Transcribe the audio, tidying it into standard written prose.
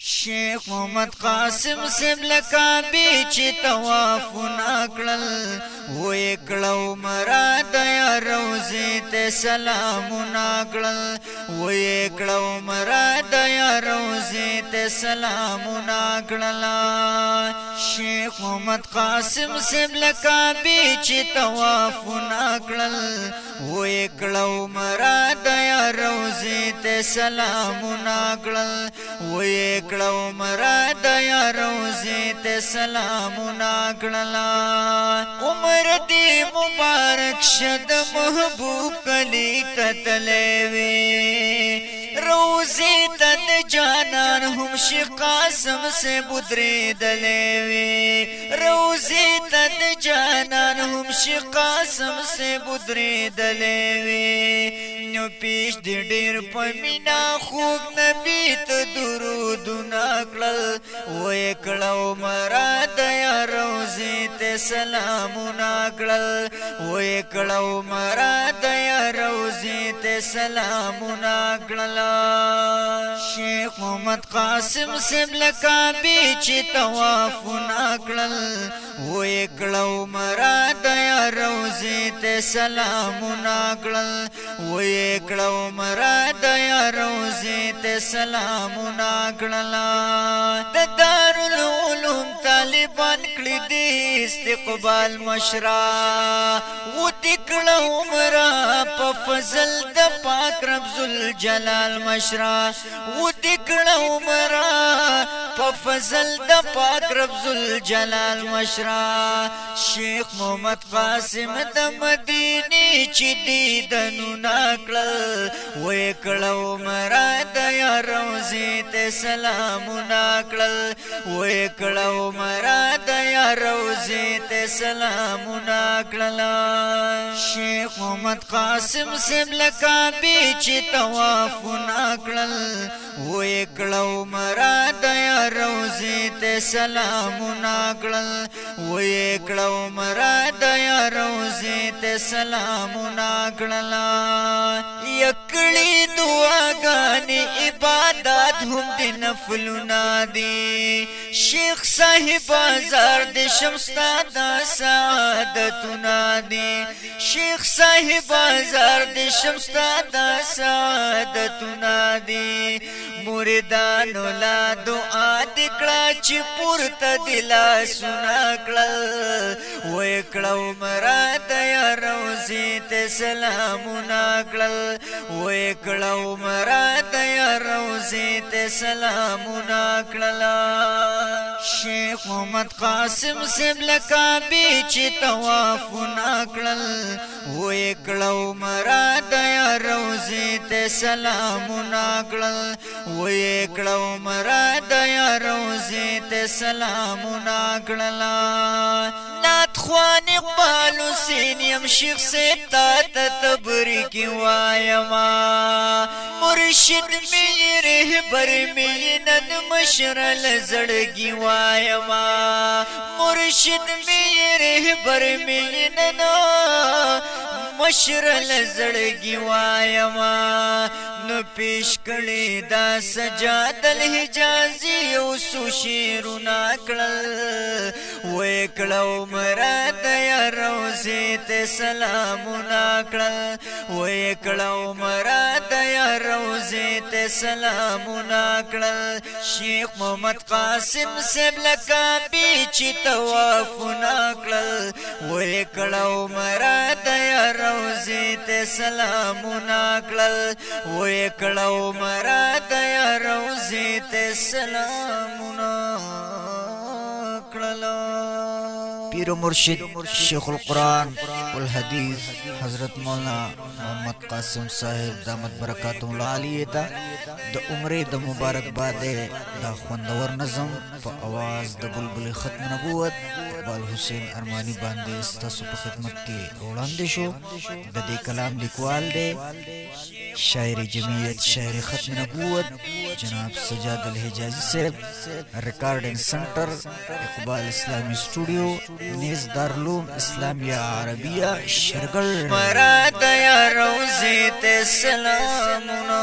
شیخ محمد قاسم سیب لکابی چی توافنا کړل وې کړو مراد یا روزي ته سلامنا کړل وې کړو مراد یا روزي ته سلامنا کړل شیخ محمد قاسم سیب لکابی چی توافنا کړل وې کړو مراد یا روزي ته سلامنا کړل وې کړو مراد یا روزي ته سلامنا کړل عمر دی مبارک شد محبوب کلی تتلوي روزي تد جانان هم شیخ قاسم سے بدری دلوي روزي تد جانان هم شیخ قاسم سے بدری دلوي نو پیش دی ډیر پمینا خوب نبی ته درود نکړل وې کړو مراد یا روزي ته سلامنا کړل وې کړو مراد یا روزي ته سلامنا کړل شیخ محمد قاسم سیب لکابی چی توافنا کړل وې کړو مراد یا روزي ته سلامنا کړل وې کړو مراد یا روزي ته سلامنا کړل د دارالعلوم طالبان کړي دي استقبال مشرا و دکړه عمره په فضل د پاک رب ذوالجلال مشرا و دکړه عمره په فضل د پاک رب ذوالجلال مشرا شیخ محمد قاسم د مدینه چې دیدنو نکړل وې کړو مراد یا روزي ته سلامنا کړل وې کړو مراد یا روزي ته سلامنا کړل شیخ محمد قاسم سیب لکابی چې توافنا کړل وې کړو مراد یا روزي ته سلامنا کړل وې کړو مراد یا روزي ته سلامنا کړل یکړي دعاګانې عبادت هم د نفلونه دي شیخ صاحب بازار د شمستا د سعادتونه دي شیخ صاحب بازار د شمستا د سعادتونه دي مریدانو لا دعا دکړه چې پورته دلا سنا کړل وې کړو مراد یا روزي ته سلامنا کړل وې کړو مراد یا روزي ته سلامنا کړل شیخ محمد قاسم سیب لکابی چې توافنا کړل وې کړو مراد یا روزي ته سلامنا کړل وې کړو مراد یا روزي ته سلامنا کړل نات خوان اقبال حسین یم شیخ سے تا تبریک وایما مرشد می رهبر می نن مشرل زړګي وایما مرشد می رهبر می نن مشرل زړګي وایما نو پیش کړي دا سجاد الحجازي او سو شیرونه کړل وې کړو مراد یا روزي ته سلامنا کړل وې کړو مراد یا روزي ته سلامنا کړل شیخ محمد قاسم سیب لکابی چې توافنا کړل وې کړو مراد یا روزي ته سلامنا کړل وې کړو مراد یا روزي ته سلامنا کړل پیر مرشد شیخ القرآن والحدیث حضرت مولانا محمد قاسم صاحب دامت برکاتهم العالیه ته د عمره د مبارک باد د خوندور نظم په आवाज د بلبل ختم نبوت اقبال حسین ارمانی باندې ستاسو په خدمت کې وړاندې شو د دې کلام لیکوال دی شاعر جمعیت شاعر ختم نبوت جناب سجاد الحجازی صاحب ریکارڈنگ سنٹر اقبال اسلامی اسٹوڈیو نیز دارالعلوم اسلامیہ عربیہ شرگل مراد یا روزی تے سلامنا